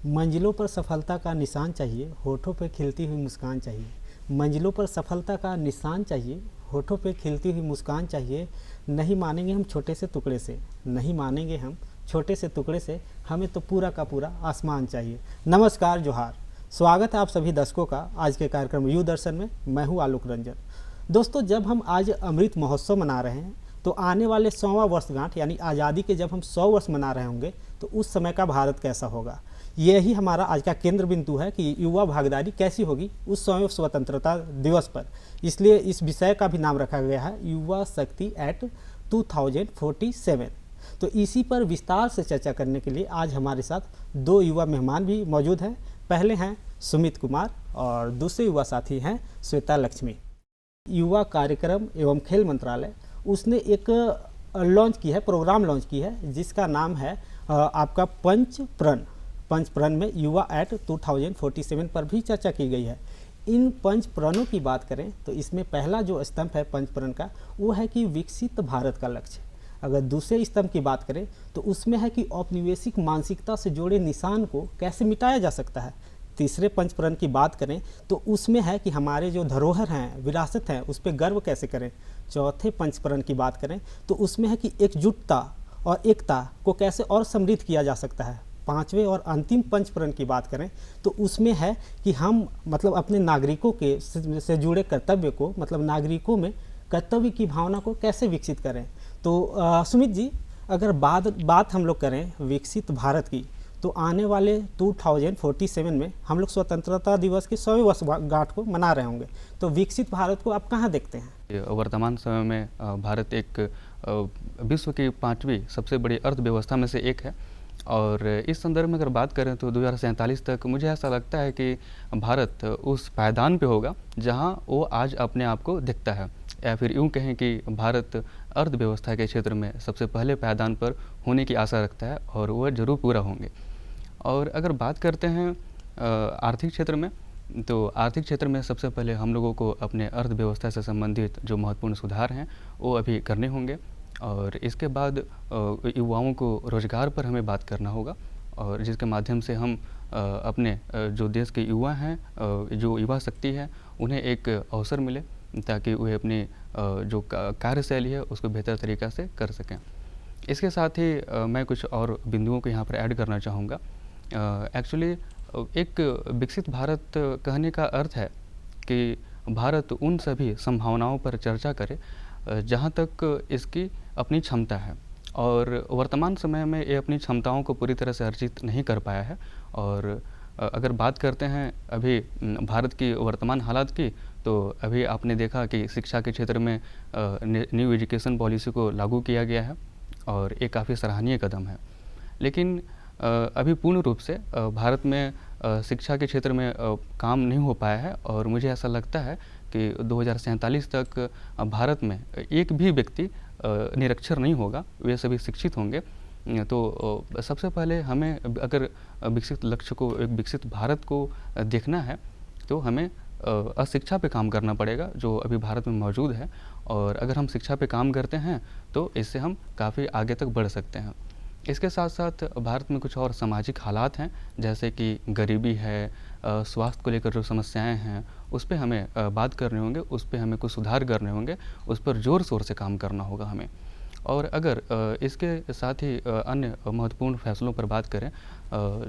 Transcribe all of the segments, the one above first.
मंजिलों पर सफलता का निशान चाहिए, होठों पे खिलती हुई मुस्कान चाहिए। मंजिलों पर सफलता का निशान चाहिए, होठों पे खिलती हुई मुस्कान चाहिए। नहीं मानेंगे हम छोटे से टुकड़े से, नहीं मानेंगे हम छोटे से टुकड़े से, हमें तो पूरा का पूरा आसमान चाहिए। नमस्कार, जोहार। स्वागत है आप सभी दर्शकों का आज के कार्यक्रम यू दर्शन में। मैं हूँ आलोक रंजन। दोस्तों, जब हम आज अमृत महोत्सव मना रहे हैं तो आने वाले 100वां वर्षगांठ यानी आज़ादी के जब हम 100 वर्ष मना रहे होंगे तो उस समय का भारत कैसा होगा, यही हमारा आज का केंद्र बिंदु है कि युवा भागीदारी कैसी होगी उस 100वें स्वतंत्रता दिवस पर। इसलिए इस विषय का भी नाम रखा गया है युवा शक्ति एट 2047। तो इसी पर विस्तार से चर्चा करने के लिए आज हमारे साथ दो युवा मेहमान भी मौजूद हैं। पहले हैं सुमित कुमार और दूसरे युवा साथी हैं श्वेता लक्ष्मी। युवा कार्यक्रम एवं खेल मंत्रालय उसने एक लॉन्च की है, प्रोग्राम लॉन्च की है जिसका नाम है आपका पंचप्रण में युवा एट 2047 पर भी चर्चा की गई है। इन पंचप्रणों की बात करें तो इसमें पहला जो स्तंभ है पंचप्रण का वो है कि विकसित भारत का लक्ष्य। अगर दूसरे स्तंभ की बात करें तो उसमें है कि औपनिवेशिक मानसिकता से जुड़े निशान को कैसे मिटाया जा सकता है। तीसरे पंचप्रण की बात करें तो उसमें है कि हमारे जो धरोहर हैं, विरासत हैं, उस पर गर्व कैसे करें। चौथे पंचप्रण की बात करें तो उसमें है कि एकजुटता और एकता को कैसे और समृद्ध किया जा सकता है। पांचवें और अंतिम पंचप्रण की बात करें तो उसमें है कि हम अपने नागरिकों के से जुड़े कर्तव्य को नागरिकों में कर्तव्य की भावना को कैसे विकसित करें। तो सुमित जी, अगर बात हम लोग करें विकसित भारत की तो आने वाले 2047 में हम लोग स्वतंत्रता दिवस की 100वीं वर्षगांठ को मना रहे होंगे, तो विकसित भारत को आप कहाँ देखते हैं? वर्तमान समय में भारत एक विश्व की 5वीं सबसे बड़ी अर्थव्यवस्था में से एक है और इस संदर्भ में अगर बात करें तो 2047 तक मुझे ऐसा लगता है कि भारत उस पायदान पे होगा जहां वो आज अपने आप को दिखता है, या फिर यूँ कहें कि भारत अर्थव्यवस्था के क्षेत्र में सबसे पहले पायदान पर होने की आशा रखता है और वह जरूर पूरा होंगे। और अगर बात करते हैं आर्थिक क्षेत्र में, तो आर्थिक क्षेत्र में सबसे पहले हम लोगों को अपने अर्थव्यवस्था से संबंधित जो महत्वपूर्ण सुधार हैं वो अभी करने होंगे और इसके बाद युवाओं को रोज़गार पर हमें बात करना होगा और जिसके माध्यम से हम अपने जो देश के युवा हैं, जो युवा शक्ति है, उन्हें एक अवसर मिले ताकि वे अपनी जो कार्यशैली है उसको बेहतर तरीक़ा से कर सकें। इसके साथ ही मैं कुछ और बिंदुओं को यहाँ पर ऐड करना चाहूँगा। एक्चुअली एक विकसित भारत कहने का अर्थ है कि भारत उन सभी संभावनाओं पर चर्चा करे जहाँ तक इसकी अपनी क्षमता है और वर्तमान समय में ये अपनी क्षमताओं को पूरी तरह से अर्जित नहीं कर पाया है। और अगर बात करते हैं अभी भारत की वर्तमान हालात की, तो अभी आपने देखा कि शिक्षा के क्षेत्र में न्यू एजुकेशन पॉलिसी को लागू किया गया है और ये काफ़ी सराहनीय कदम है। लेकिन अभी पूर्ण रूप से भारत में शिक्षा के क्षेत्र में काम नहीं हो पाया है और मुझे ऐसा लगता है कि 2047 तक भारत में एक भी व्यक्ति निरक्षर नहीं होगा, वे सभी शिक्षित होंगे। तो सबसे पहले हमें अगर विकसित लक्ष्य को, एक विकसित भारत को देखना है तो हमें अशिक्षा पे काम करना पड़ेगा जो अभी भारत में मौजूद है। और अगर हम शिक्षा पे काम करते हैं तो इससे हम काफ़ी आगे तक बढ़ सकते हैं। इसके साथ साथ भारत में कुछ और सामाजिक हालात हैं जैसे कि गरीबी है, स्वास्थ्य को लेकर जो समस्याएं हैं उस पे हमें बात करने होंगे, उस पे हमें कुछ सुधार करने होंगे, उस पर ज़ोर शोर से काम करना होगा हमें। और अगर इसके साथ ही अन्य महत्वपूर्ण फैसलों पर बात करें,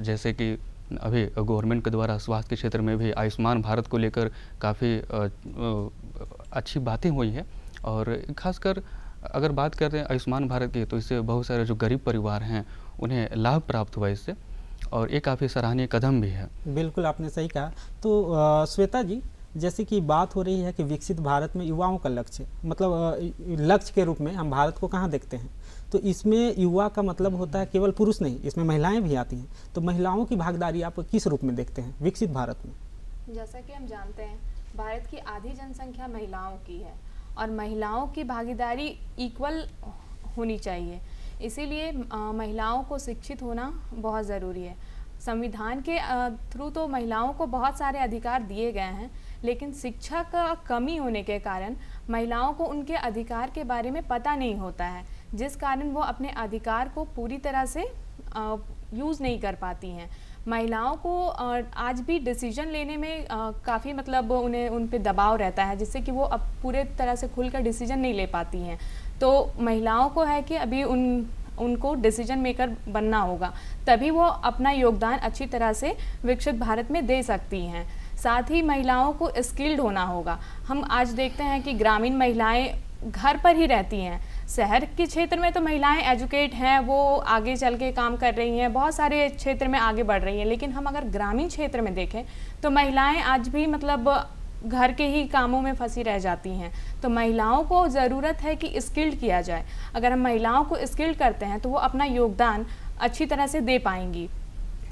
जैसे कि अभी गवर्नमेंट के द्वारा स्वास्थ्य के क्षेत्र में भी आयुष्मान भारत को लेकर काफ़ी अच्छी बातें हुई है और ख़ासकर अगर बात करते हैं आयुष्मान भारत की तो इससे बहुत सारे जो गरीब परिवार हैं उन्हें लाभ प्राप्त हुआ इससे और ये काफ़ी सराहनीय कदम भी है। बिल्कुल, आपने सही कहा। तो श्वेता जी, जैसे कि बात हो रही है कि विकसित भारत में युवाओं का लक्ष्य लक्ष्य के रूप में हम भारत को कहाँ देखते हैं, तो इसमें युवा का मतलब होता है केवल पुरुष नहीं, इसमें महिलाएं भी आती हैं। तो महिलाओं की भागीदारी आप किस रूप में देखते हैं विकसित भारत में? जैसा कि हम जानते हैं भारत की आधी जनसंख्या महिलाओं की है और महिलाओं की भागीदारी इक्वल होनी चाहिए, इसीलिए महिलाओं को शिक्षित होना बहुत ज़रूरी है। संविधान के थ्रू तो महिलाओं को बहुत सारे अधिकार दिए गए हैं, लेकिन शिक्षा का कमी होने के कारण महिलाओं को उनके अधिकार के बारे में पता नहीं होता है, जिस कारण वो अपने अधिकार को पूरी तरह से यूज़ नहीं कर पाती हैं। महिलाओं को आज भी डिसीजन लेने में काफ़ी मतलब उन पे दबाव रहता है, जिससे कि वो अब पूरे तरह से खुलकर डिसीजन नहीं ले पाती हैं। तो महिलाओं को है कि अभी उनको डिसीजन मेकर बनना होगा, तभी वो अपना योगदान अच्छी तरह से विकसित भारत में दे सकती हैं। साथ ही महिलाओं को स्किल्ड होना होगा। हम आज देखते हैं कि ग्रामीण महिलाएं घर पर ही रहती हैं। शहर के क्षेत्र में तो महिलाएं एजुकेट हैं, वो आगे चल के काम कर रही हैं, बहुत सारे क्षेत्र में आगे बढ़ रही हैं, लेकिन हम अगर ग्रामीण क्षेत्र में देखें तो महिलाएं आज भी मतलब घर के ही कामों में फंसी रह जाती हैं। तो महिलाओं को ज़रूरत है कि स्किल्ड किया जाए। अगर हम महिलाओं को स्किल्ड करते हैं तो वो अपना योगदान अच्छी तरह से दे पाएंगी।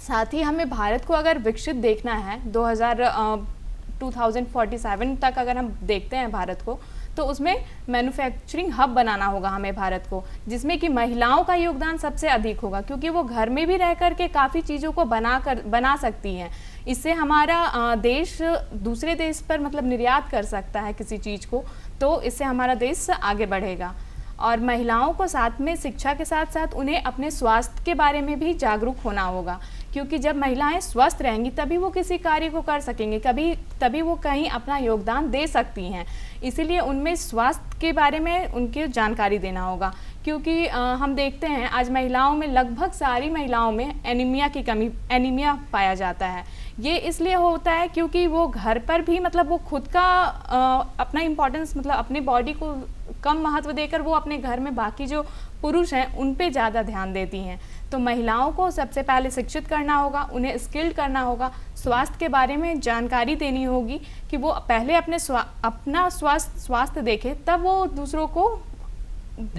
साथ ही हमें भारत को अगर विकसित देखना है 2047 तक अगर हम देखते हैं भारत को, तो उसमें मैन्युफैक्चरिंग हब बनाना होगा हमें भारत को, जिसमें कि महिलाओं का योगदान सबसे अधिक होगा, क्योंकि वो घर में भी रह कर के काफ़ी चीज़ों को बना सकती हैं। इससे हमारा देश दूसरे देश पर मतलब निर्यात कर सकता है किसी चीज़ को, तो इससे हमारा देश आगे बढ़ेगा। और महिलाओं को साथ में शिक्षा के साथ साथ उन्हें अपने स्वास्थ्य के बारे में भी जागरूक होना होगा, क्योंकि जब महिलाएं स्वस्थ रहेंगी तभी वो किसी कार्य को कर सकेंगे, तभी वो कहीं अपना योगदान दे सकती हैं। इसीलिए उनमें स्वास्थ्य के बारे में उनकी जानकारी देना होगा, क्योंकि हम देखते हैं आज महिलाओं में लगभग सारी महिलाओं में एनीमिया पाया जाता है। ये इसलिए होता है क्योंकि वो घर पर भी मतलब वो खुद का अपना इम्पोर्टेंस मतलब अपने बॉडी को कम महत्व देकर वो अपने घर में बाकी जो पुरुष हैं उन पे ज़्यादा ध्यान देती हैं। तो महिलाओं को सबसे पहले शिक्षित करना होगा, उन्हें स्किल्ड करना होगा, स्वास्थ्य के बारे में जानकारी देनी होगी कि वो पहले अपना स्वास्थ्य देखें, तब वो दूसरों को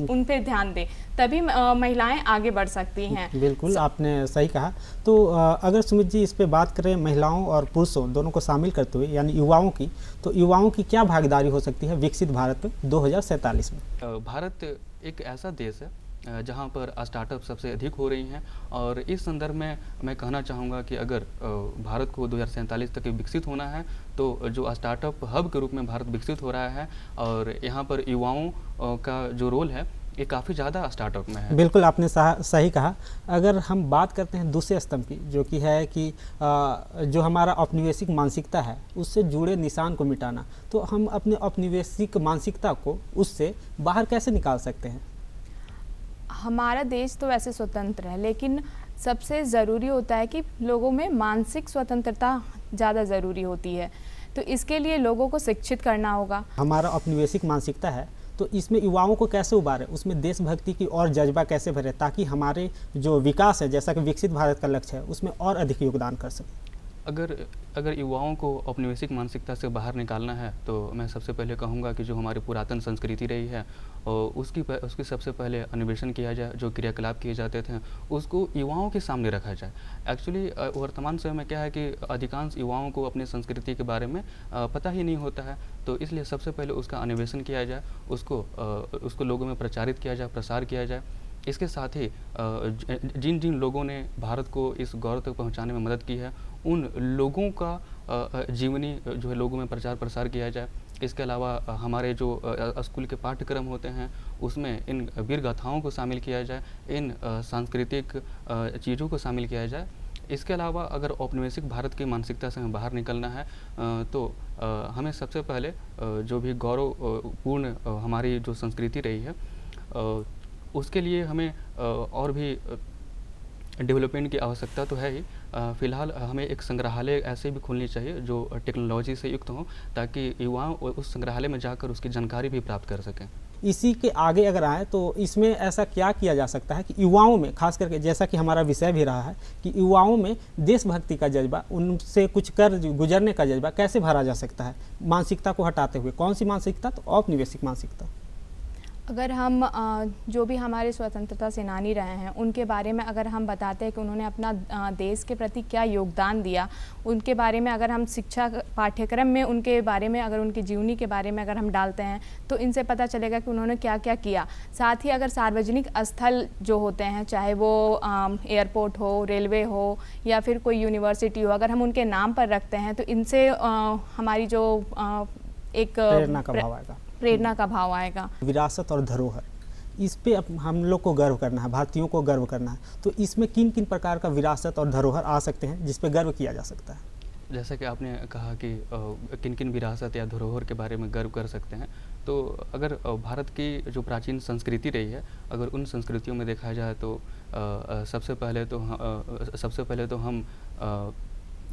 उन पे ध्यान दें, तभी महिलाएं आगे बढ़ सकती हैं। बिल्कुल आपने सही कहा। तो अगर सुमित जी इस पे बात करें महिलाओं और पुरुषों दोनों को शामिल करते हुए यानी युवाओं की, तो युवाओं की क्या भागीदारी हो सकती है विकसित भारत में 2047 में? भारत एक ऐसा देश है जहाँ पर स्टार्टअप सबसे अधिक हो रही हैं, और इस संदर्भ में मैं कहना चाहूँगा कि अगर भारत को 2047 तक विकसित होना है तो जो स्टार्टअप हब के रूप में भारत विकसित हो रहा है, और यहाँ पर युवाओं का जो रोल है ये काफ़ी ज़्यादा स्टार्टअप में है। बिल्कुल आपने सही कहा। अगर हम बात करते हैं दूसरे स्तंभ की, जो कि है कि जो हमारा औपनिवेशिक मानसिकता है उससे जुड़े निशान को मिटाना, तो हम अपने औपनिवेशिक मानसिकता को उससे बाहर कैसे निकाल सकते हैं? हमारा देश तो वैसे स्वतंत्र है, लेकिन सबसे ज़रूरी होता है कि लोगों में मानसिक स्वतंत्रता ज़्यादा ज़रूरी होती है। तो इसके लिए लोगों को शिक्षित करना होगा। हमारा औपनिवेशिक मानसिकता है तो इसमें युवाओं को कैसे उबारें, उसमें देशभक्ति की और जज्बा कैसे भरें, ताकि हमारे जो विकास है जैसा कि विकसित भारत का लक्ष्य है उसमें और अधिक योगदान कर सकें। अगर युवाओं को औपनिवेशिक मानसिकता से बाहर निकालना है तो मैं सबसे पहले कहूँगा कि जो हमारी पुरातन संस्कृति रही है और उसकी सबसे पहले अन्वेषण किया जाए, जो क्रियाकलाप किए जाते थे उसको युवाओं के सामने रखा जाए। एक्चुअली वर्तमान समय में क्या है कि अधिकांश युवाओं को अपनी संस्कृति के बारे में पता ही नहीं होता है, तो इसलिए सबसे पहले उसका अन्वेषण किया जाए, उसको लोगों में प्रचारित किया जाए, प्रसार किया जाए। इसके साथ ही जिन जिन लोगों ने भारत को इस गौरव तक पहुंचाने में मदद की है उन लोगों का जीवनी जो है लोगों में प्रचार प्रसार किया जाए। इसके अलावा हमारे जो स्कूल के पाठ्यक्रम होते हैं उसमें इन वीर गाथाओं को शामिल किया जाए, इन सांस्कृतिक चीज़ों को शामिल किया जाए। इसके अलावा अगर औपनिवेशिक भारत की मानसिकता से हमें बाहर निकलना है तो हमें सबसे पहले जो भी गौरवपूर्ण हमारी जो संस्कृति रही है उसके लिए हमें और भी डेवलपमेंट की आवश्यकता तो है ही। फ़िलहाल हमें एक संग्रहालय ऐसे भी खोलनी चाहिए जो टेक्नोलॉजी से युक्त हो, ताकि युवा उस संग्रहालय में जाकर उसकी जानकारी भी प्राप्त कर सकें। इसी के आगे अगर आए तो इसमें ऐसा क्या किया जा सकता है कि युवाओं में, खास करके जैसा कि हमारा विषय भी रहा है कि युवाओं में देशभक्ति का जज्बा, उनसे कुछ कर गुजरने का जज्बा कैसे भरा जा सकता है मानसिकता को हटाते हुए? कौन सी मानसिकता? तो औपनिवेशिक मानसिकता। अगर हम जो भी हमारे स्वतंत्रता सेनानी रहे हैं उनके बारे में अगर हम बताते हैं कि उन्होंने अपना देश के प्रति क्या योगदान दिया, उनके बारे में अगर हम शिक्षा पाठ्यक्रम में उनके बारे में अगर उनकी जीवनी के बारे में अगर हम डालते हैं तो इनसे पता चलेगा कि उन्होंने क्या क्या किया। साथ ही अगर सार्वजनिक स्थल जो होते हैं, चाहे वो एयरपोर्ट हो, रेलवे हो या फिर कोई यूनिवर्सिटी हो, अगर हम उनके नाम पर रखते हैं तो इनसे हमारी जो एक प्रेरणा का भाव आएगा। प्रेरणा का भाव आएगा। विरासत और धरोहर, इस पे हम लोग को गर्व करना है, भारतीयों को गर्व करना है। तो इसमें किन किन प्रकार का विरासत और धरोहर आ सकते हैं जिस पे गर्व किया जा सकता है? जैसा कि आपने कहा कि किन किन विरासत या धरोहर के बारे में गर्व कर सकते हैं, तो अगर भारत की जो प्राचीन संस्कृति रही है, अगर उन संस्कृतियों में देखा जाए तो सबसे पहले तो हम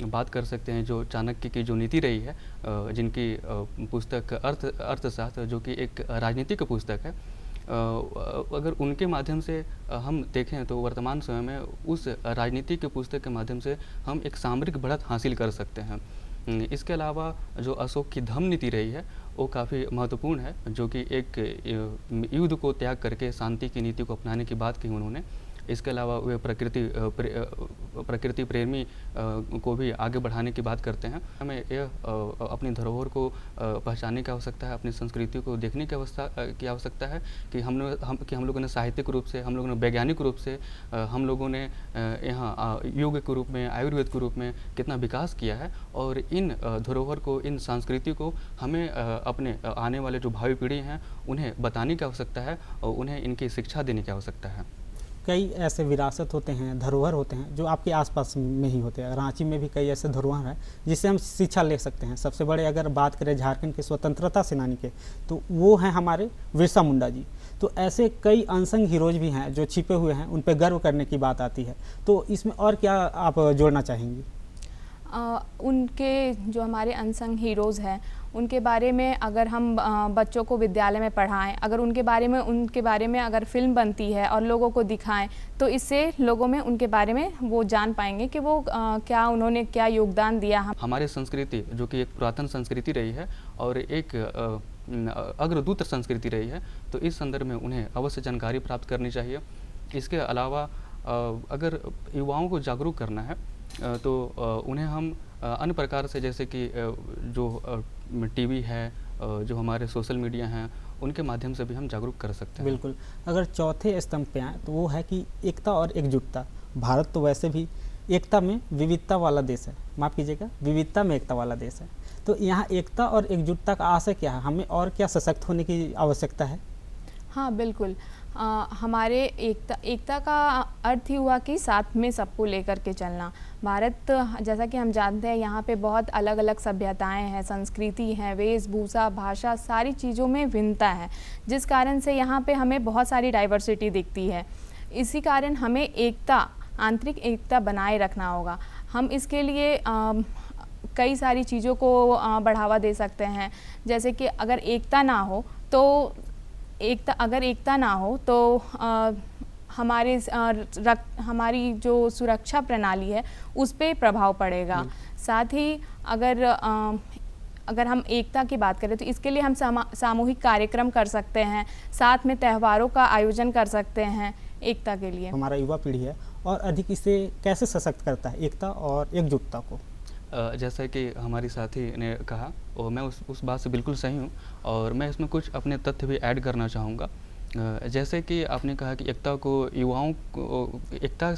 बात कर सकते हैं जो चाणक्य की जो नीति रही है, जिनकी पुस्तक अर्थशास्त्र, जो कि एक राजनीतिक पुस्तक है, अगर उनके माध्यम से हम देखें तो वर्तमान समय में उस राजनीति के पुस्तक के माध्यम से हम एक सामरिक बढ़त हासिल कर सकते हैं। इसके अलावा जो अशोक की धम्म नीति रही है वो काफ़ी महत्वपूर्ण है, जो कि एक युद्ध को त्याग करके शांति की नीति को अपनाने की बात की उन्होंने। इसके अलावा वे प्रकृति प्रेमी को भी आगे बढ़ाने की बात करते हैं। हमें यह अपनी धरोहर को पहचानने की आवश्यकता है, अपनी संस्कृति को देखने की आवश्यकता है कि हम लोगों ने साहित्यिक रूप से, हम लोगों ने वैज्ञानिक रूप से, हम लोगों ने यहाँ योग के रूप में, आयुर्वेद के रूप में कितना विकास किया है। और इन धरोहर को, इन संस्कृति को हमें अपने आने वाले जो भावी पीढ़ी हैं उन्हें बताने की आवश्यकता है और उन्हें इनकी शिक्षा देने की आवश्यकता है। कई ऐसे विरासत होते हैं, धरोहर होते हैं जो आपके आसपास में ही होते हैं। रांची में भी कई ऐसे धरोहर हैं जिससे हम शिक्षा ले सकते हैं। सबसे बड़े अगर बात करें झारखंड के स्वतंत्रता सेनानी के, तो वो हैं हमारे बिरसा मुंडा जी। तो ऐसे कई अनसंग हीरोज भी हैं जो छिपे हुए हैं, उन पर गर्व करने की बात आती है। तो इसमें और क्या आप जोड़ना चाहेंगी? उनके जो हमारे अनसंग हीरोज़ हैं उनके बारे में अगर हम बच्चों को विद्यालय में पढ़ाएं, अगर उनके बारे में अगर फिल्म बनती है और लोगों को दिखाएं, तो इससे लोगों में उनके बारे में वो जान पाएंगे कि वो उन्होंने क्या योगदान दिया। हमारी संस्कृति जो कि एक पुरातन संस्कृति रही है और एक अग्रदूत संस्कृति रही है, तो इस संदर्भ में उन्हें अवश्य जानकारी प्राप्त करनी चाहिए। इसके अलावा अगर युवाओं को जागरूक करना है तो उन्हें हम अन्य प्रकार से, जैसे कि जो टीवी है, जो हमारे सोशल मीडिया हैं, उनके माध्यम से भी हम जागरूक कर सकते हैं। बिल्कुल। अगर चौथे स्तंभ पे आए तो वो है कि एकता और एकजुटता। भारत तो वैसे भी एकता में विविधता वाला देश है, माफ़ कीजिएगा, विविधता में एकता वाला देश है। तो यहाँ एकता और एकजुटता का आशय क्या है? हमें और क्या सशक्त होने की आवश्यकता है? हाँ बिल्कुल, हमारे एकता का अर्थ ही हुआ कि साथ में सबको लेकर के चलना। भारत, जैसा कि हम जानते हैं, यहाँ पे बहुत अलग अलग सभ्यताएं हैं, संस्कृति हैं, वेशभूषा, भाषा, सारी चीज़ों में भिन्नता है, जिस कारण से यहाँ पे हमें बहुत सारी डाइवर्सिटी दिखती है। इसी कारण हमें एकता, आंतरिक एकता बनाए रखना होगा। हम इसके लिए कई सारी चीज़ों को बढ़ावा दे सकते हैं। जैसे कि अगर एकता ना हो तो हमारी जो सुरक्षा प्रणाली है उस पे प्रभाव पड़ेगा। साथ ही अगर हम एकता की बात करें तो इसके लिए हम सामूहिक कार्यक्रम कर सकते हैं, साथ में त्योहारों का आयोजन कर सकते हैं एकता के लिए। हमारा युवा पीढ़ी है और अधिक इसे कैसे सशक्त करता है, एकता और एकजुटता को? जैसा कि हमारी साथी ने कहा, और मैं उस बात से बिल्कुल सही हूँ, और मैं इसमें कुछ अपने तथ्य भी ऐड करना चाहूँगा। जैसे कि आपने कहा कि एकता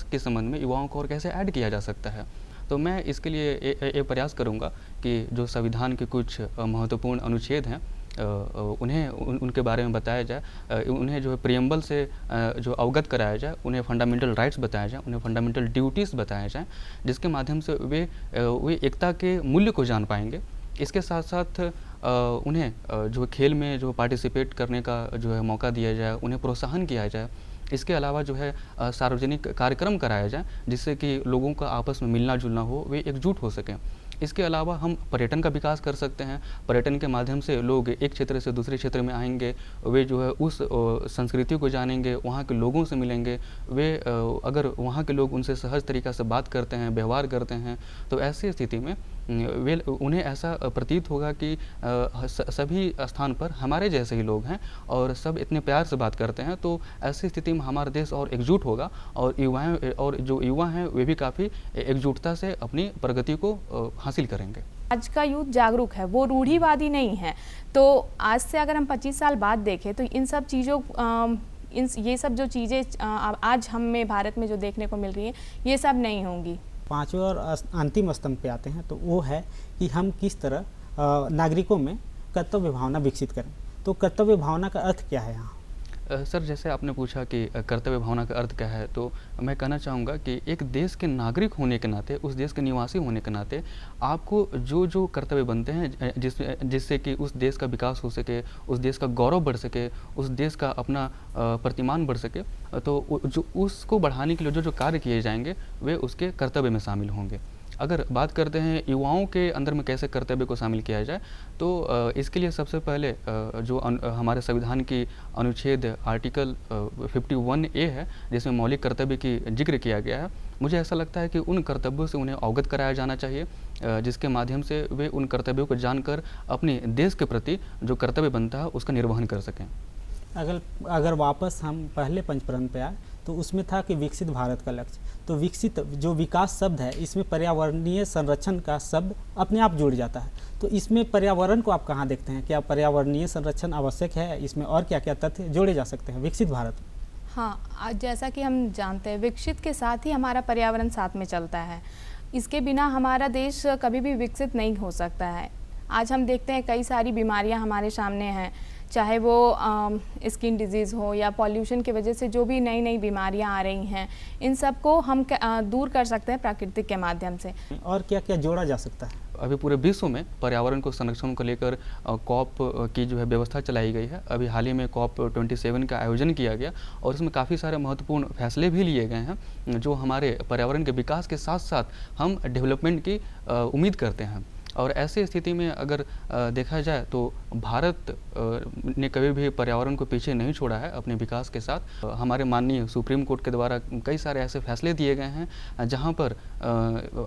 के संबंध में युवाओं को और कैसे ऐड किया जा सकता है, तो मैं इसके लिए ये प्रयास करूँगा कि जो संविधान के कुछ महत्वपूर्ण अनुच्छेद हैं उनके बारे में बताया जाए, उन्हें जो है प्रियम्बल से जो अवगत कराया जाए, उन्हें फंडामेंटल राइट्स बताया जाए, उन्हें फंडामेंटल ड्यूटीज़ बताया जाए, जिसके माध्यम से वे एकता के मूल्य को जान पाएंगे। इसके साथ साथ उन्हें जो खेल में जो पार्टिसिपेट करने का जो है मौका दिया जाए, उन्हें प्रोत्साहन किया जाए। इसके अलावा जो है सार्वजनिक कार्यक्रम कराया जाए जिससे कि लोगों का आपस में मिलना जुलना हो, वे एकजुट हो सकें। इसके अलावा हम पर्यटन का विकास कर सकते हैं। पर्यटन के माध्यम से लोग एक क्षेत्र से दूसरे क्षेत्र में आएंगे, वे जो है उस संस्कृति को जानेंगे, वहाँ के लोगों से मिलेंगे। वे अगर वहाँ के लोग उनसे सहज तरीक़ा से बात करते हैं, व्यवहार करते हैं, तो ऐसी स्थिति में उन्हें ऐसा प्रतीत होगा कि सभी स्थान पर हमारे जैसे ही लोग हैं और सब इतने प्यार से बात करते हैं। तो ऐसी स्थिति में हमारा देश और एकजुट होगा और जो युवा हैं वे भी काफ़ी एकजुटता से अपनी प्रगति को हासिल करेंगे। आज का यूथ जागरूक है, वो रूढ़िवादी नहीं है। तो आज से अगर हम 25 साल बाद देखें तो इन सब चीज़ों ये सब जो चीज़ें आज हम में भारत में जो देखने को मिल रही हैं, ये सब नहीं होंगी। पांचवें और अंतिम स्तंभ पे आते हैं, तो वो है कि हम किस तरह नागरिकों में कर्तव्य भावना विकसित करें। तो कर्तव्य भावना का अर्थ क्या है यहाँ? सर जैसे आपने पूछा कि कर्तव्य भावना का अर्थ क्या है, तो मैं कहना चाहूँगा कि एक देश के नागरिक होने के नाते, उस देश के निवासी होने के नाते आपको जो जो कर्तव्य बनते हैं जिससे कि उस देश का विकास हो सके, उस देश का गौरव बढ़ सके, उस देश का अपना प्रतिमान बढ़ सके, तो जो उसको बढ़ाने के लिए जो जो कार्य किए जाएंगे वे उसके कर्तव्य में शामिल होंगे। अगर बात करते हैं युवाओं के अंदर में कैसे कर्तव्य को शामिल किया जाए, तो इसके लिए सबसे पहले हमारे संविधान की अनुच्छेद आर्टिकल 51A है, जिसमें मौलिक कर्तव्य की जिक्र किया गया है। मुझे ऐसा लगता है कि उन कर्तव्यों से उन्हें अवगत कराया जाना चाहिए, जिसके माध्यम से वे उन कर्तव्यों को जानकर अपने देश के प्रति जो कर्तव्य बनता है उसका निर्वहन कर सकें। अगर वापस हम पहले पंचप्रण पे आए तो उसमें था कि विकसित भारत का लक्ष्य। तो विकसित जो विकास शब्द है, इसमें पर्यावरणीय संरक्षण का शब्द अपने आप जुड़ जाता है। तो इसमें पर्यावरण को आप कहाँ देखते हैं? क्या पर्यावरणीय संरक्षण आवश्यक है? इसमें और क्या क्या तथ्य जोड़े जा सकते हैं विकसित भारत में? हाँ, आज जैसा कि हम जानते हैं, विकसित के साथ ही हमारा पर्यावरण साथ में चलता है। इसके बिना हमारा देश कभी भी विकसित नहीं हो सकता है। आज हम देखते हैं कई सारी बीमारियां हमारे सामने हैं, चाहे वो स्किन डिजीज़ हो या पॉल्यूशन की वजह से जो भी नई नई बीमारियां आ रही हैं, इन सब को हम दूर कर सकते हैं प्राकृतिक के माध्यम से। और क्या क्या जोड़ा जा सकता है? अभी पूरे विश्व में पर्यावरण को संरक्षण को लेकर कॉप की जो है व्यवस्था चलाई गई है। अभी हाल ही में कॉप 27 का आयोजन किया गया और इसमें काफ़ी सारे महत्वपूर्ण फैसले भी लिए गए हैं, जो हमारे पर्यावरण के विकास के साथ साथ हम डेवलपमेंट की उम्मीद करते हैं। और ऐसी स्थिति में अगर देखा जाए तो भारत ने कभी भी पर्यावरण को पीछे नहीं छोड़ा है अपने विकास के साथ। हमारे माननीय सुप्रीम कोर्ट के द्वारा कई सारे ऐसे फैसले दिए गए हैं जहां पर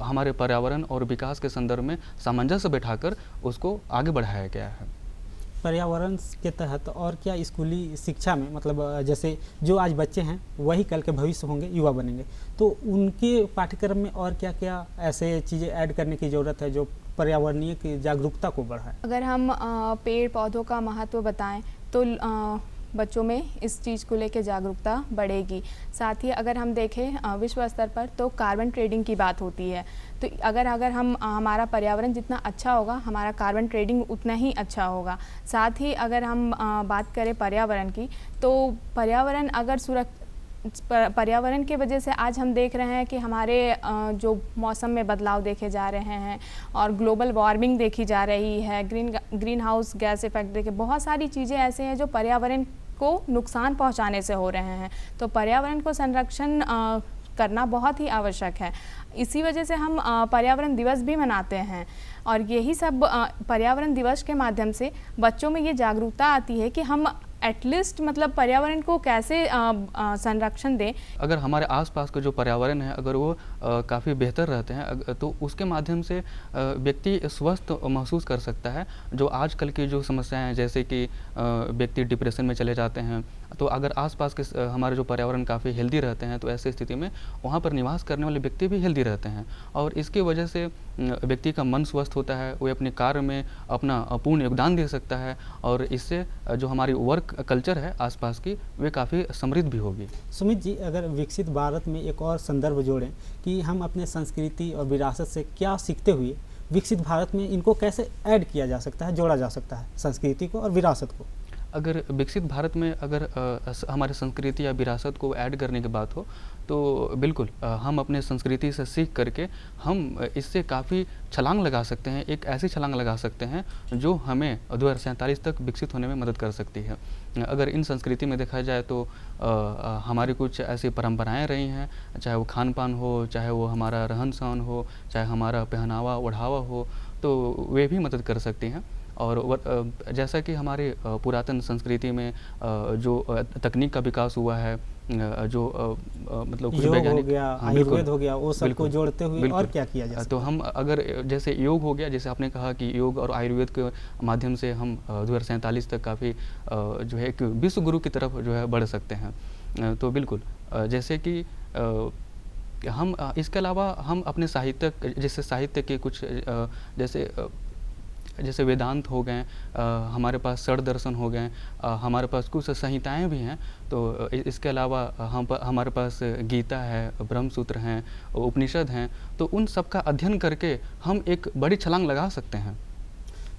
हमारे पर्यावरण और विकास के संदर्भ में सामंजस्य बैठाकर उसको आगे बढ़ाया गया है। पर्यावरण के तहत और क्या स्कूली शिक्षा में, मतलब जैसे जो आज बच्चे हैं वही कल के भविष्य होंगे, युवा बनेंगे, तो उनके पाठ्यक्रम में और क्या क्या ऐसे चीज़ें ऐड करने की ज़रूरत है जो पर्यावरणीय की जागरूकता को बढ़ाए? अगर हम पेड़ पौधों का महत्व बताएं तो बच्चों में इस चीज़ को लेकर जागरूकता बढ़ेगी। साथ ही अगर हम देखें विश्व स्तर पर तो कार्बन ट्रेडिंग की बात होती है। तो अगर हम हमारा पर्यावरण जितना अच्छा होगा, हमारा कार्बन ट्रेडिंग उतना ही अच्छा होगा। साथ ही अगर हम बात करें पर्यावरण की, तो पर्यावरण अगर पर्यावरण की वजह से आज हम देख रहे हैं कि हमारे जो मौसम में बदलाव देखे जा रहे हैं और ग्लोबल वार्मिंग देखी जा रही है, ग्रीन हाउस गैस इफेक्ट देखे, बहुत सारी चीज़ें ऐसे हैं जो पर्यावरण को नुकसान पहुंचाने से हो रहे हैं। तो पर्यावरण को संरक्षण करना बहुत ही आवश्यक है। इसी वजह से हम पर्यावरण दिवस भी मनाते हैं और यही सब पर्यावरण दिवस के माध्यम से बच्चों में ये जागरूकता आती है कि हम एटलीस्ट मतलब पर्यावरण को कैसे संरक्षण दें। अगर हमारे आसपास का जो पर्यावरण है अगर वो काफ़ी बेहतर रहते हैं तो उसके माध्यम से व्यक्ति स्वस्थ महसूस कर सकता है। जो आजकल की जो समस्याएं हैं, जैसे कि व्यक्ति डिप्रेशन में चले जाते हैं, तो अगर आसपास के हमारे जो पर्यावरण काफ़ी हेल्दी रहते हैं तो ऐसी स्थिति में वहाँ पर निवास करने वाले व्यक्ति भी हेल्दी रहते हैं और इसकी वजह से व्यक्ति का मन स्वस्थ होता है, वो अपने कार्य में अपना पूर्ण योगदान दे सकता है और इससे जो हमारी वर्क कल्चर है आसपास की वे काफ़ी समृद्ध भी होगी। सुमित जी, अगर विकसित भारत में एक और संदर्भ जोड़ें कि हम अपने संस्कृति और विरासत से क्या सीखते हुए विकसित भारत में इनको कैसे ऐड किया जा सकता है, जोड़ा जा सकता है संस्कृति को और विरासत को? अगर विकसित भारत में अगर हमारे संस्कृति या विरासत को ऐड करने की बात हो तो बिल्कुल हम अपने संस्कृति से सीख करके हम इससे काफ़ी छलांग लगा सकते हैं, एक ऐसी छलांग लगा सकते हैं जो हमें 2047 तक विकसित होने में मदद कर सकती है। अगर इन संस्कृति में देखा जाए तो हमारी कुछ ऐसी परंपराएं रही हैं, चाहे वो खान पान हो, चाहे वो हमारा रहन सहन हो, चाहे हमारा पहनावा ओढ़ावा हो, तो वे भी मदद कर सकती हैं। और जैसा कि हमारे पुरातन संस्कृति में जो तकनीक का विकास हुआ है, जो मतलब कुछ वैज्ञानिक हो गया, आयुर्वेद हो गया, वो सबको जोड़ते हुए और क्या किया जा सकता है? तो हम अगर जैसे योग हो गया, जैसे आपने कहा कि योग और आयुर्वेद के माध्यम से हम 2047 तक काफ़ी जो है एक विश्व गुरु की तरफ जो है बढ़ सकते हैं। तो बिल्कुल जैसे कि हम इसके अलावा हम अपने साहित्य के कुछ जैसे वेदांत हो गए, हमारे पास षड दर्शन हो गए, हमारे पास कुछ संहिताएं भी हैं। तो इसके अलावा हमारे पास गीता है, ब्रह्मसूत्र हैं, उपनिषद हैं, तो उन सब का अध्ययन करके हम एक बड़ी छलांग लगा सकते हैं।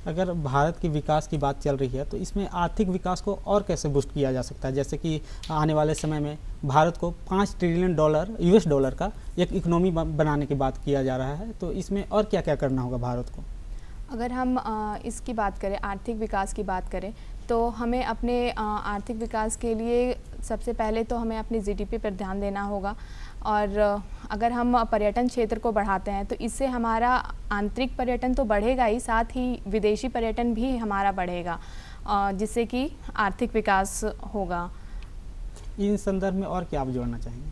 अगर भारत की विकास की बात चल रही है तो इसमें आर्थिक विकास को और कैसे बूस्ट किया जा सकता है? जैसे कि आने वाले समय में भारत को $5 ट्रिलियन US डॉलर का एक इकोनॉमी बनाने की बात किया जा रहा है, तो इसमें और क्या क्या करना होगा भारत को? अगर हम इसकी बात करें, आर्थिक विकास की बात करें, तो हमें अपने आर्थिक विकास के लिए सबसे पहले तो हमें अपनी जीडीपी पर ध्यान देना होगा। और अगर हम पर्यटन क्षेत्र को बढ़ाते हैं तो इससे हमारा आंतरिक पर्यटन तो बढ़ेगा ही, साथ ही विदेशी पर्यटन भी हमारा बढ़ेगा, जिससे कि आर्थिक विकास होगा। इन संदर्भ में और क्या आप जोड़ना चाहेंगे?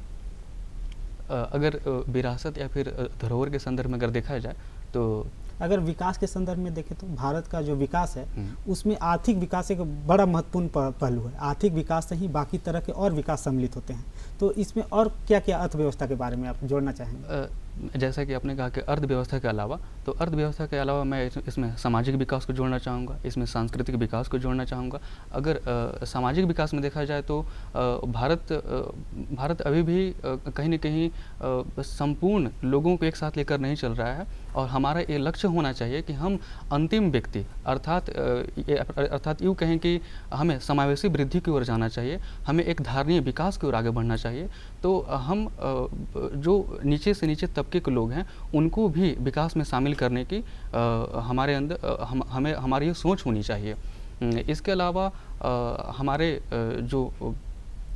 अगर विरासत या फिर धरोहर के संदर्भ में अगर देखा जाए तो अगर विकास के संदर्भ में देखें तो भारत का जो विकास है उसमें आर्थिक विकास एक बड़ा महत्वपूर्ण पहलू है। आर्थिक विकास से ही बाकी तरह के और विकास सम्मिलित होते हैं, तो इसमें और क्या क्या अर्थव्यवस्था के बारे में आप जोड़ना चाहेंगे? जैसा कि आपने कहा कि अर्थव्यवस्था के अलावा, तो अर्थव्यवस्था के अलावा मैं इसमें सामाजिक विकास को जोड़ना चाहूँगा, इसमें सांस्कृतिक विकास को जोड़ना चाहूँगा। अगर सामाजिक विकास में देखा जाए तो भारत अभी भी कहीं न कहीं संपूर्ण लोगों को एक साथ लेकर नहीं चल रहा है, और हमारा ये लक्ष्य होना चाहिए कि हम अंतिम व्यक्ति अर्थात यूँ कहें कि हमें समावेशी वृद्धि की ओर जाना चाहिए, हमें एक धारणीय विकास की ओर आगे बढ़ना चाहिए। तो हम जो नीचे से नीचे तबके के लोग हैं उनको भी विकास में शामिल करने की हमारे अंदर हमें हमारी ये सोच होनी चाहिए। इसके अलावा हमारे जो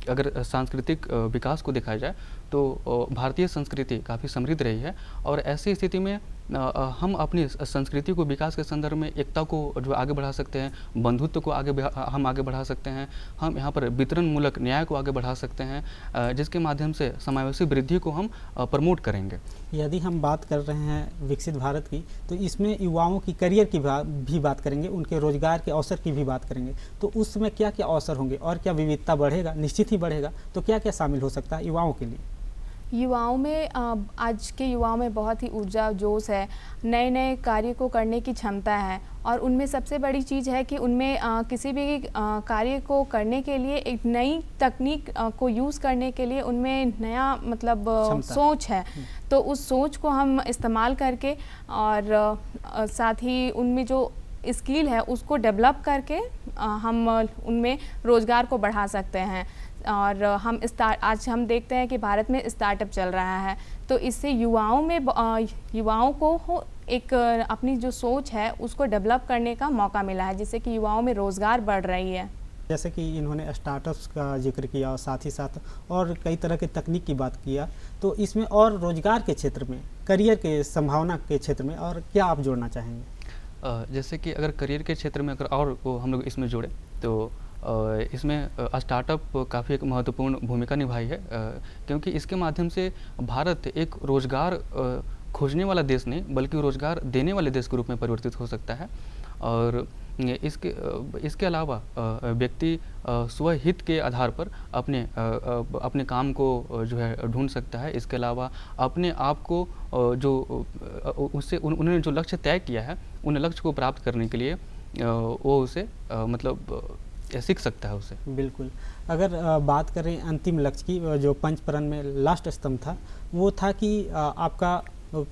अगर सांस्कृतिक विकास को देखा जाए तो भारतीय संस्कृति काफ़ी समृद्ध रही है, और ऐसी स्थिति में हम अपनी संस्कृति को विकास के संदर्भ में एकता को जो आगे बढ़ा सकते हैं, बंधुत्व को हम आगे बढ़ा सकते हैं, हम यहाँ पर वितरण मूलक न्याय को आगे बढ़ा सकते हैं, जिसके माध्यम से समावेशी वृद्धि को हम प्रमोट करेंगे। यदि हम बात कर रहे हैं विकसित भारत की, तो इसमें युवाओं की करियर की भी बात करेंगे, उनके रोजगार के अवसर की भी बात करेंगे। तो उस समय क्या क्या अवसर होंगे और क्या विविधता बढ़ेगा? निश्चित ही बढ़ेगा। तो क्या क्या शामिल हो सकता है युवाओं के लिए? युवाओं में आज के युवाओं में बहुत ही ऊर्जा, जोश है, नए नए कार्य को करने की क्षमता है, और उनमें सबसे बड़ी चीज़ है कि उनमें किसी भी कार्य को करने के लिए एक नई तकनीक को यूज़ करने के लिए उनमें नया मतलब सोच है। तो उस सोच को हम इस्तेमाल करके और साथ ही उनमें जो स्किल है उसको डेवलप करके हम उनमें रोज़गार को बढ़ा सकते हैं। और आज हम देखते हैं कि भारत में स्टार्टअप चल रहा है, तो इससे युवाओं को एक अपनी जो सोच है उसको डेवलप करने का मौका मिला है, जिससे कि युवाओं में रोज़गार बढ़ रही है। जैसे कि इन्होंने स्टार्टअप्स का जिक्र किया और साथ ही साथ और कई तरह की तकनीक की बात किया, तो इसमें और रोजगार के क्षेत्र में, करियर के संभावना के क्षेत्र में और क्या आप जोड़ना चाहेंगे? जैसे कि अगर करियर के क्षेत्र में अगर और को हम लोग इसमें जोड़ें तो इसमें स्टार्टअप काफ़ी एक महत्वपूर्ण भूमिका निभाई है, क्योंकि इसके माध्यम से भारत एक रोज़गार खोजने वाला देश नहीं बल्कि रोज़गार देने वाले देश के रूप में परिवर्तित हो सकता है। और इसके अलावा व्यक्ति स्वहित के आधार पर अपने काम को जो है ढूंढ सकता है। इसके अलावा अपने आप को जो उन्होंने जो लक्ष्य तय किया है उन लक्ष्य को प्राप्त करने के लिए वो उसे मतलब सीख सकता है उसे। बिल्कुल। अगर बात करें अंतिम लक्ष्य की, जो पंचप्रण में लास्ट स्तंभ था, वो था कि आपका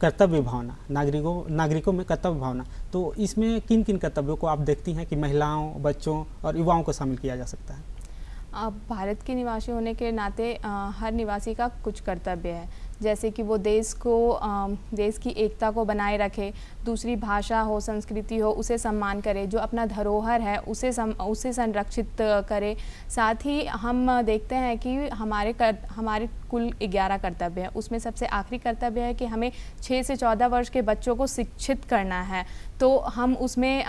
कर्तव्य भावना, नागरिकों में कर्तव्य भावना। तो इसमें किन किन कर्तव्यों को आप देखती हैं कि महिलाओं, बच्चों और युवाओं को शामिल किया जा सकता है? भारत के निवासी होने के नाते हर निवासी का कुछ कर्तव्य है, जैसे कि वो देश की एकता को बनाए रखे, दूसरी भाषा हो, संस्कृति हो, उसे सम्मान करे, जो अपना धरोहर है उसे संरक्षित करे। साथ ही हम देखते हैं कि हमारे कुल 11 कर्तव्य हैं, उसमें सबसे आखिरी कर्तव्य है कि हमें 6 से 14 वर्ष के बच्चों को शिक्षित करना है। तो हम उसमें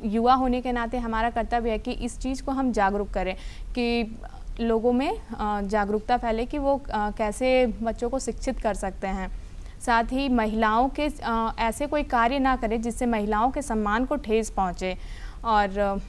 युवा होने के नाते हमारा कर्तव्य है कि इस चीज़ को हम जागरूक करें, कि लोगों में जागरूकता फैले कि वो कैसे बच्चों को शिक्षित कर सकते हैं। साथ ही महिलाओं के ऐसे कोई कार्य ना करें जिससे महिलाओं के सम्मान को ठेस पहुँचे। और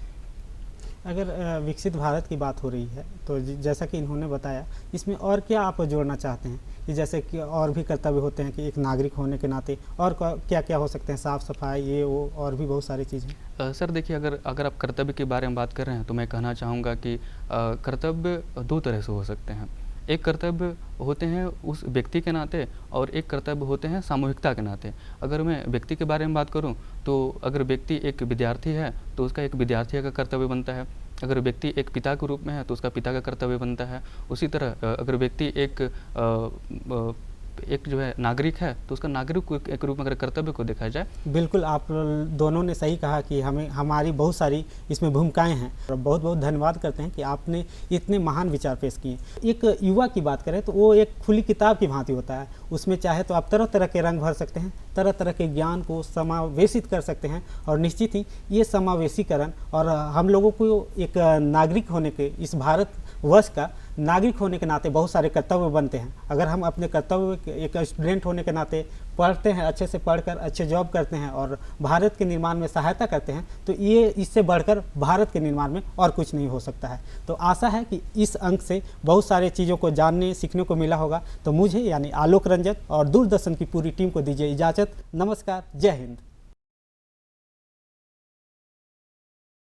अगर विकसित भारत की बात हो रही है तो जैसा कि इन्होंने बताया, इसमें और क्या आप जोड़ना चाहते हैं कि जैसे कि और भी कर्तव्य होते हैं कि एक नागरिक होने के नाते और क्या क्या हो सकते हैं? साफ़ सफाई, ये वो और भी बहुत सारी चीज़ें। सर देखिए, अगर आप कर्तव्य के बारे में बात कर रहे हैं तो मैं कहना चाहूँगा कि कर्तव्य 2 तरह से हो सकते हैं। एक कर्तव्य होते हैं उस व्यक्ति के नाते और एक कर्तव्य होते हैं सामूहिकता के नाते। अगर मैं व्यक्ति के बारे में बात करूं तो अगर व्यक्ति एक विद्यार्थी है तो उसका एक विद्यार्थी का कर्तव्य बनता है, अगर व्यक्ति एक पिता के रूप में है तो उसका पिता का कर्तव्य बनता है। उसी तरह अगर व्यक्ति एक जो है नागरिक है तो उसका नागरिक के रूप में अगर कर्तव्य को देखा जाए। बिल्कुल, आप दोनों ने सही कहा कि हमारी बहुत सारी इसमें भूमिकाएं हैं और बहुत बहुत धन्यवाद करते हैं कि आपने इतने महान विचार पेश किए। एक युवा की बात करें तो वो एक खुली किताब की भांति होता है, उसमें चाहे तो आप तरह तरह के रंग भर सकते हैं, तरह तरह के ज्ञान को समावेशित कर सकते हैं और निश्चित ही ये समावेशीकरण और हम लोगों को एक नागरिक होने के, इस भारत वर्ष का नागरिक होने के नाते बहुत सारे कर्तव्य बनते हैं। अगर हम अपने कर्तव्य एक स्टूडेंट होने के नाते पढ़ते हैं, अच्छे से पढ़कर अच्छे जॉब करते हैं और भारत के निर्माण में सहायता करते हैं, तो ये इससे बढ़कर भारत के निर्माण में और कुछ नहीं हो सकता है। तो आशा है कि इस अंक से बहुत सारे चीज़ों को जानने सीखने को मिला होगा। तो मुझे यानी आलोक रंजन और दूरदर्शन की पूरी टीम को दीजिए इजाज़त। नमस्कार, जय हिंद।